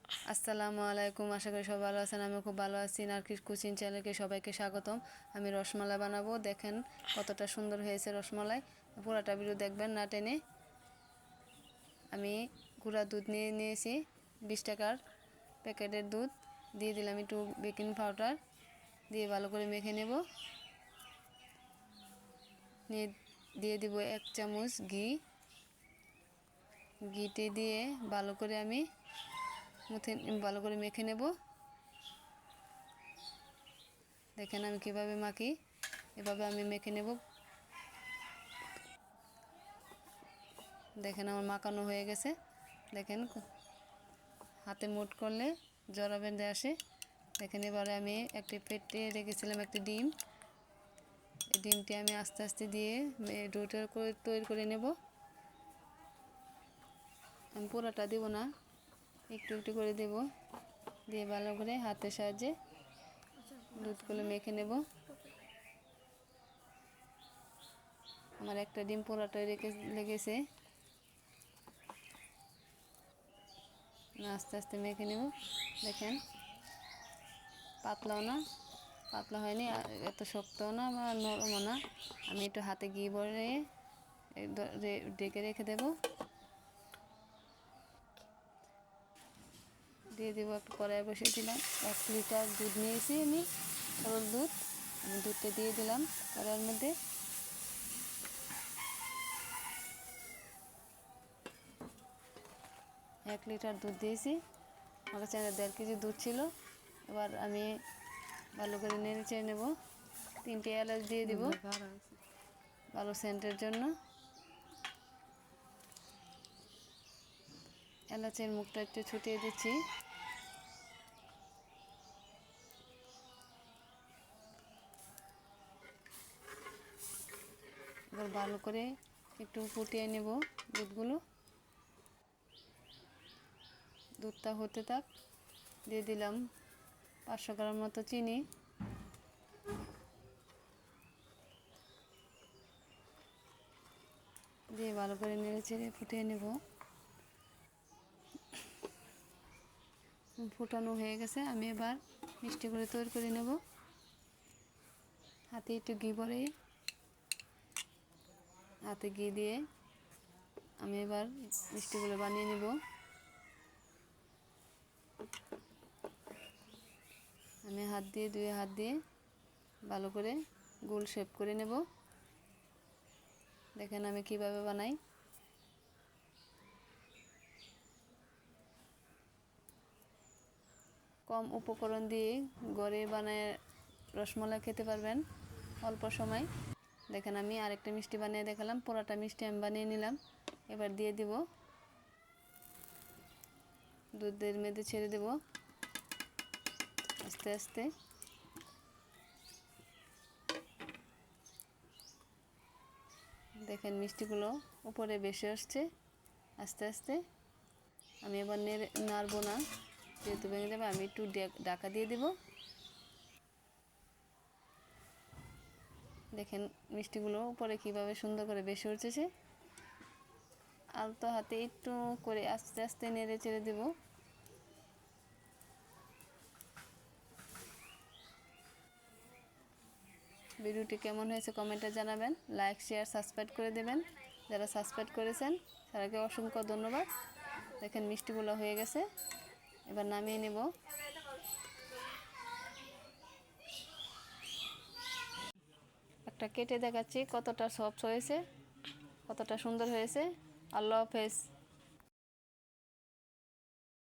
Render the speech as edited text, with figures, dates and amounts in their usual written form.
আসসালামু আলাইকুম, আশা করি সবাই ভালো আছেন। আমি খুব ভালো আছি। নার্গিস কুচিন চ্যানেলকে সবাইকে স্বাগতম। আমি রসমালাই বানাবো, দেখেন কতটা সুন্দর হয়েছে রসমালাই। পুরোটা ভিডিও দেখবেন না টেনে। আমি গুঁড়া দুধ নিয়েছি 20 টাকার প্যাকেটের দুধ, দিয়ে দিলাম একটু বেকিং পাউডার, দিয়ে ভালো করে মেখে নেব। দিয়ে দিব 1 চামচ ঘিতে দিয়ে ভালো করে আমি ভালো করে মেখে নেব। দেখেন আমি কিভাবে মাখি, এভাবে আমি মেখে নেব। দেখেন আমার মাখানো হয়ে গেছে। দেখেন হাতে মুঠ করলে জড়া বেঁধে আসে। দেখেন এবারে আমি একটি পেটে রেখেছিলাম একটি ডিম, এই ডিমটি আমি আস্তে আস্তে দিয়ে ডোটা তৈরি করে নেব। আমি পুরোটা দেব না, একটু একটু করে দেব, দিয়ে ভালো করে হাতের সাহায্যে দুধগুলো মেখে নেব। আমার একটা ডিম পুরোটাই লেগেছে। আস্তে আস্তে মেখে নেব। দেখেন পাতলাও না, পাতলা হয়নি, এত শক্তও না বা নরমও না। আমি একটু হাতে ঘি ভরে ডেকে রেখে দেব। দিয়ে দেবো, একটু কড়াই বসিয়েছিলাম, 1 লিটার দুধ নিয়েছি আমি, তরল দুধ। আমি দুধটা দিয়ে দিলাম কড়াইয়ের মধ্যে। এক লিটার দুধ দিয়েছি, আমার কাছে 1.5 কেজি দুধ ছিল। এবার আমি ভালো করে নেড়ে চেড়ে নেব। 3টে এলাচ দিয়ে দিব ভালো সেন্টের জন্য। এলাচের মুখটা একটু ছুটিয়ে দিচ্ছি। এবার ভালো করে একটু ফুটিয়ে নেব দুধগুলো। দুধটা হতে থাক। দিয়ে দিলাম 500 গ্রাম মতো চিনি, দিয়ে ভালো করে নেড়ে চেড়ে ফুটিয়ে নেব। ফুটানো হয়ে গেছে, আমি এবার মিষ্টি করে তৈরি করে নেব। হাতে একটু ঘি ভরে, হাতে ঘি দিয়ে আমি এবার মিষ্টিগুলো বানিয়ে নেব। আমি দুই হাত দিয়ে ভালো করে গোল শেপ করে নেব। দেখেন আমি কিভাবে বানাই। কম উপকরণ দিয়ে ঘরে বানায় রসমালাই খেতে পারবেন অল্প সময়। দেখেন আমি আরেকটা মিষ্টি বানিয়ে দেখালাম, পুরোটা মিষ্টি আমি বানিয়ে নিলাম। এবার দিয়ে দিব, দুধের মধ্যে ছেড়ে দেব আস্তে আস্তে। দেখেন মিষ্টিগুলো উপরে ভেসে আসছে আস্তে আস্তে। আমি এবার নাড়বো না, যেহেতু ভেঙে যাবে। আমি একটু ঢাকা দিয়ে দেব। দেখেন মিষ্টিগুলো উপরে কিভাবে সুন্দর করে ভেসে উঠেছে। আলতো হাতে একটু করে আস্তে আস্তে নেড়ে চেড়ে দেব। ভিডিওটি কেমন হয়েছে কমেন্টে জানাবেন। লাইক শেয়ার সাবস্ক্রাইব করে দেবেন। যারা সাবস্ক্রাইব করেছেন তাদেরকে অসংখ্য ধন্যবাদ। দেখেন মিষ্টিগুলো হয়ে গেছে, এবার নামিয়ে নেব। একটা কেটে দেখাচ্ছি কতটা সফট হয়েছে, কতটা সুন্দর হয়েছে। আল্লাহ হাফেজ।